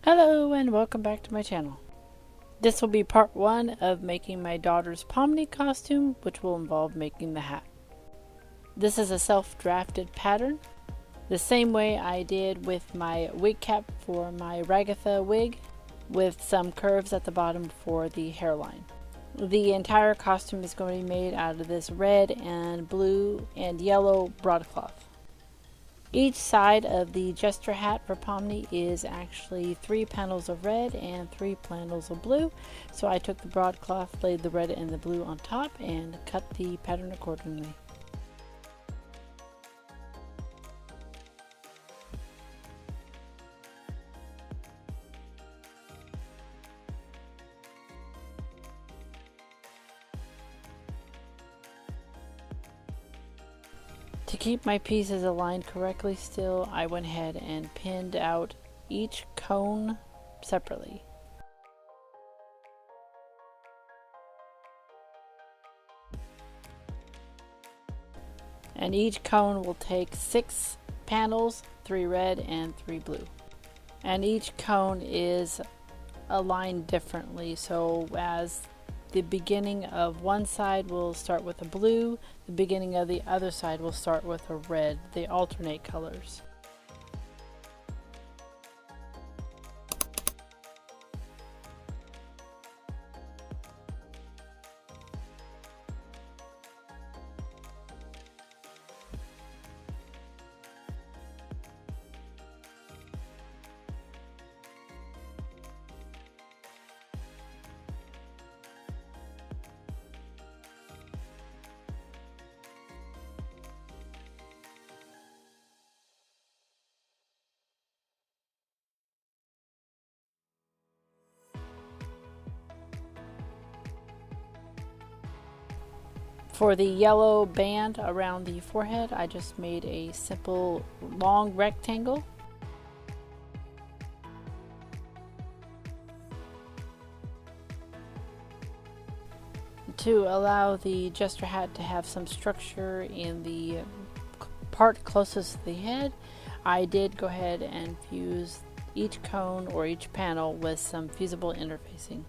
Hello and welcome back to my channel. This will be part 1 of making my daughter's Pomni costume, which will involve making the hat. This is a self-drafted pattern, the same way I did with my wig cap for my Ragatha wig, with some curves at the bottom for the hairline. The entire costume is going to be made out of this red and blue and yellow broadcloth. Each side of the Jester hat for Pomni is actually 3 panels of red and 3 panels of blue. So I took the broadcloth, laid the red and the blue on top, and cut the pattern accordingly. To keep my pieces aligned correctly still, I went ahead and pinned out each cone separately. And each cone will take 6 panels, 3 red and 3 blue. And each cone is aligned differently, so as the beginning of one side will start with a blue, the beginning of the other side will start with a red. They alternate colors. For the yellow band around the forehead, I just made a simple long rectangle. To allow the Jester hat to have some structure in the part closest to the head, I did go ahead and fuse each cone or each panel with some fusible interfacing.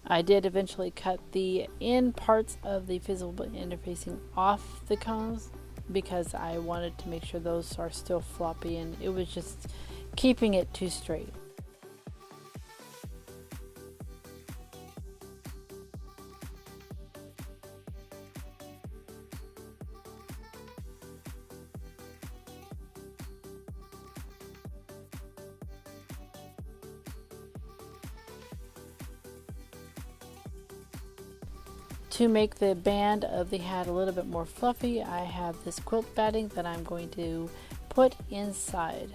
I did eventually cut the end parts of the visible interfacing off the cones because I wanted to make sure those are still floppy, and it was just keeping it too straight. To make the band of the hat a little bit more fluffy, I have this quilt batting that I'm going to put inside.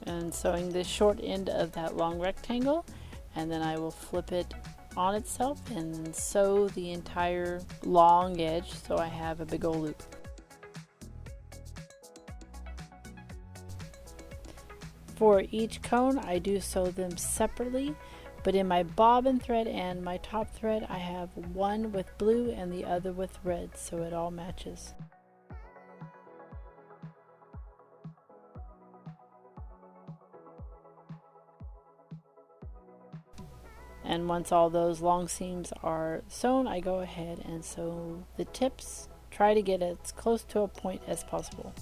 And sewing the short end of that long rectangle, and then I will flip it on itself and sew the entire long edge so I have a big old loop. For each cone I do sew them separately, but in my bobbin thread and my top thread I have one with blue and the other with red, so it all matches. And once all those long seams are sewn, I go ahead and sew the tips. Try to get as close to a point as possible.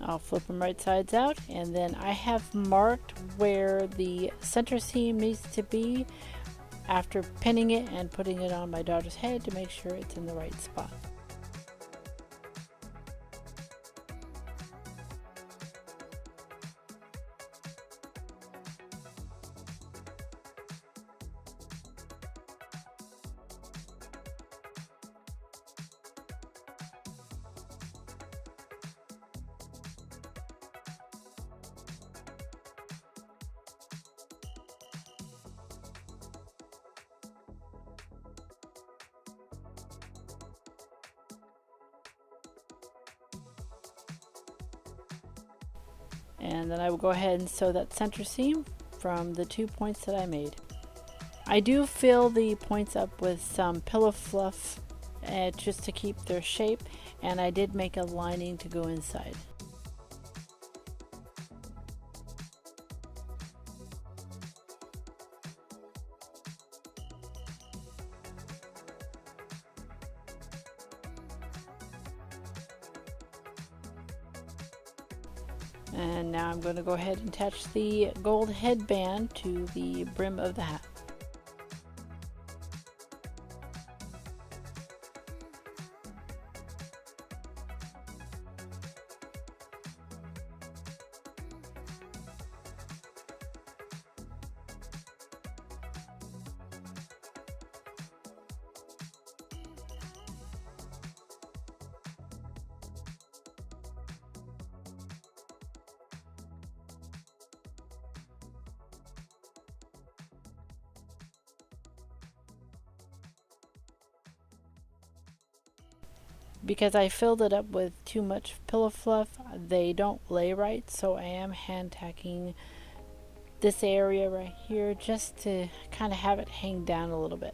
I'll flip them right sides out, and then I have marked where the center seam needs to be after pinning it and putting it on my daughter's head to make sure it's in the right spot. And then I will go ahead and sew that center seam from the 2 points that I made. I do fill the points up with some pillow fluff just to keep their shape, and I did make a lining to go inside. And now I'm going to go ahead and attach the gold headband to the brim of the hat. Because I filled it up with too much pillow fluff, they don't lay right, so I am hand tacking this area right here just to kind of have it hang down a little bit.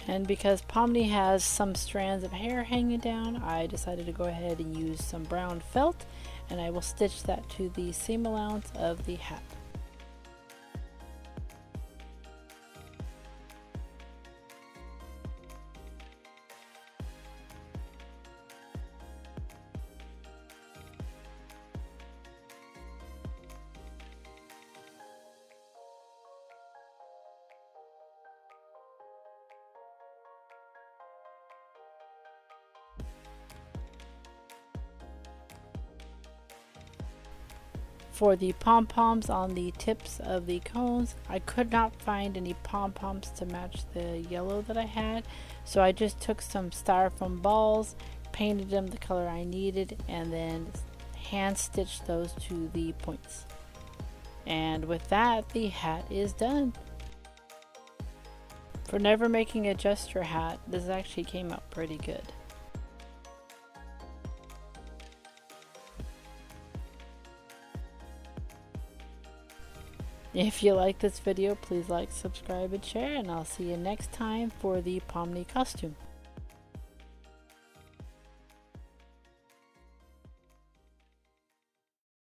And because Pomni has some strands of hair hanging down, I decided to go ahead and use some brown felt, and I will stitch that to the seam allowance of the hat. For the pom-poms on the tips of the cones, I could not find any pom-poms to match the yellow that I had, so I just took some styrofoam balls, painted them the color I needed, and then hand stitched those to the points. And with that, the hat is done. For never making a Jester hat, this actually came out pretty good. If you like this video, please like, subscribe, and share, and I'll see you next time for the Pomni costume.